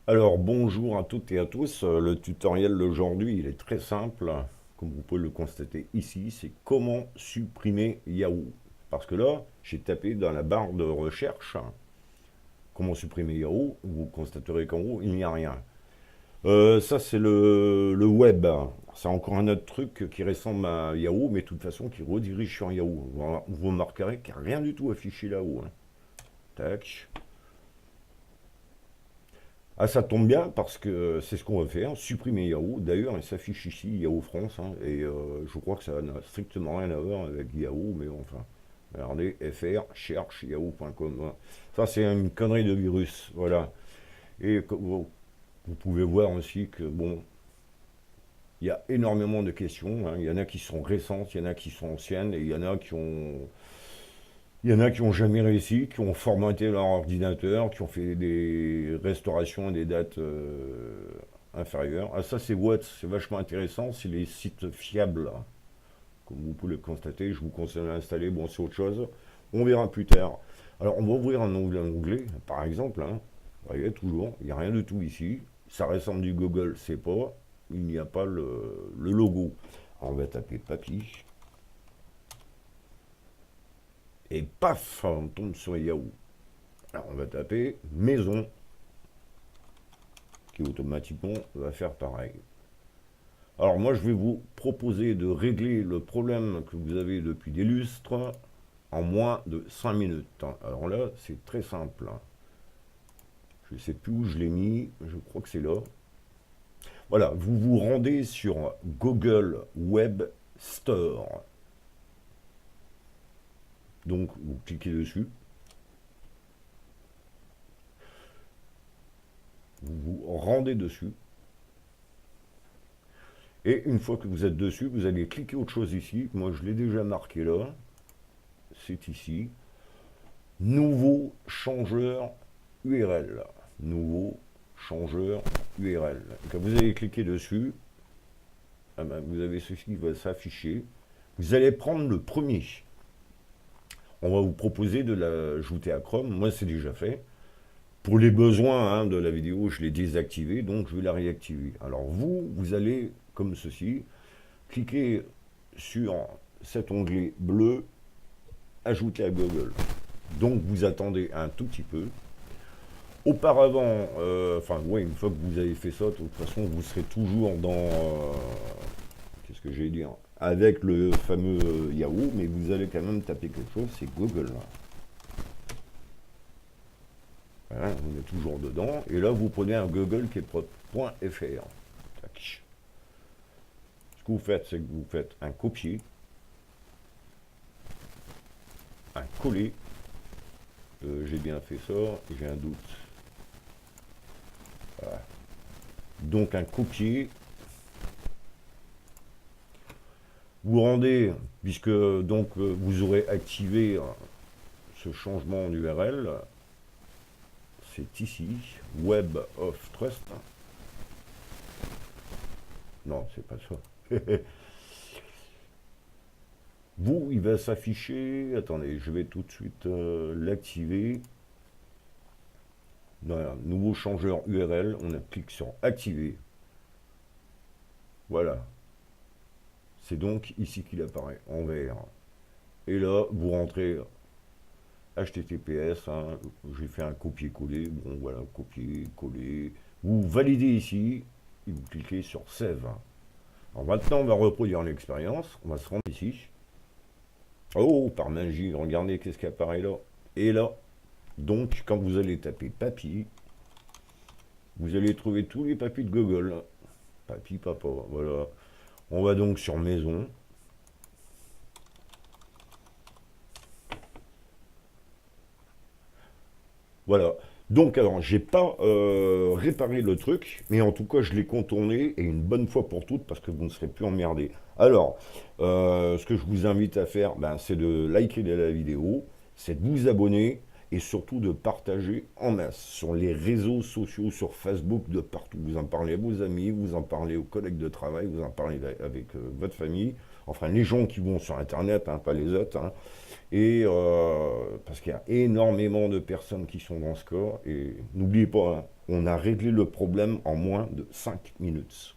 Alors bonjour à toutes et à tous. Le tutoriel d'aujourd'hui, il est très simple. Comme vous pouvez le constater ici, c'est comment supprimer Yahoo. Parce que là, j'ai tapé dans la barre de recherche comment supprimer Yahoo. Vous constaterez qu'en haut, il n'y a rien. Ça, c'est le web. C'est encore un autre truc qui ressemble à Yahoo, mais de toute façon qui redirige sur Yahoo. Vous remarquerez qu'il n'y a rien du tout affiché là-haut, hein. Tac. Ah, ça tombe bien parce que c'est ce qu'on va faire, supprimer Yahoo. D'ailleurs, il s'affiche ici Yahoo France, hein, et je crois que ça n'a strictement rien à voir avec Yahoo, mais bon, enfin, regardez, FR, cherche yahoo.com. Voilà. Ça, c'est une connerie de virus, voilà. Et vous pouvez voir aussi que, bon, il y a énormément de questions, hein. Il y en a qui sont récentes, il y en a qui sont anciennes, et il y en a qui ont jamais réussi, qui ont formaté leur ordinateur, qui ont fait des restaurations à des dates inférieures. Ah, ça, c'est vachement intéressant, c'est les sites fiables. Comme vous pouvez le constater, je vous conseille d'installer, bon, c'est autre chose. On verra plus tard. Alors, on va ouvrir un onglet, par exemple, hein. Vous voyez, toujours, il n'y a rien du tout ici. Ça ressemble du Google, c'est pas. Il n'y a pas le logo. Alors, on va taper papier. Et paf, on tombe sur Yahoo. Alors, on va taper maison, qui automatiquement va faire pareil. Alors moi je vais vous proposer de régler le problème que vous avez depuis des lustres en moins de 5 minutes. Alors là c'est très simple. Je ne sais plus où je l'ai mis, je crois que c'est là. Voilà, vous vous rendez sur Google Web Store. Donc vous cliquez dessus, vous vous rendez dessus. Et une fois que vous êtes dessus, vous allez cliquer autre chose ici. Moi je l'ai déjà marqué là. C'est ici. Nouveau changeur URL. Nouveau changeur URL. Et quand vous allez cliquer dessus, ah ben, vous avez ceci qui va s'afficher. Vous allez prendre le premier. On va vous proposer de l'ajouter à Chrome. Moi, c'est déjà fait. Pour les besoins, hein, de la vidéo, je l'ai désactivé, donc je vais la réactiver. Alors vous allez, comme ceci, cliquer sur cet onglet bleu, ajouter à Google. Donc vous attendez un tout petit peu. Auparavant, enfin, ouais, une fois que vous avez fait ça, de toute façon, vous serez toujours dans. Qu'est-ce que j'ai dire? Avec le fameux Yahoo, mais vous allez quand même taper quelque chose, c'est Google. Voilà, on est toujours dedans. Et là, vous prenez un Google qui est .fr. Tac. Ce que vous faites, c'est que vous faites un copier, un coller. J'ai bien fait ça, j'ai un doute. Voilà. Donc un copier. Vous rendez, puisque donc vous aurez activé ce changement d'URL, c'est ici, Web of Trust. Non, c'est pas ça. Vous, il va s'afficher. Attendez, je vais tout de suite l'activer. Voilà, nouveau changeur URL. On clique sur activer. Voilà. C'est donc ici qu'il apparaît en vert. Et là, vous rentrez HTTPS. Hein, j'ai fait un copier-coller. Bon, voilà, copier-coller. Vous validez ici et vous cliquez sur Save. Alors maintenant, on va reproduire l'expérience. On va se rendre ici. Oh, par magie, regardez qu'est-ce qui apparaît là. Et là, donc, quand vous allez taper papy, vous allez trouver tous les papys de Google. Papy, papa, voilà. On va donc sur maison. Voilà. Donc, alors, j'ai pas réparé le truc, mais en tout cas, je l'ai contourné, et une bonne fois pour toutes, parce que vous ne serez plus emmerdé. Alors, ce que je vous invite à faire, ben, c'est de liker la vidéo, c'est de vous abonner, et surtout de partager en masse sur les réseaux sociaux, sur Facebook, de partout. Vous en parlez à vos amis, vous en parlez aux collègues de travail, vous en parlez avec votre famille, enfin les gens qui vont sur Internet, hein, pas les autres, hein. Et parce qu'il y a énormément de personnes qui sont dans ce cas. Et n'oubliez pas, hein, On a réglé le problème en moins de 5 minutes.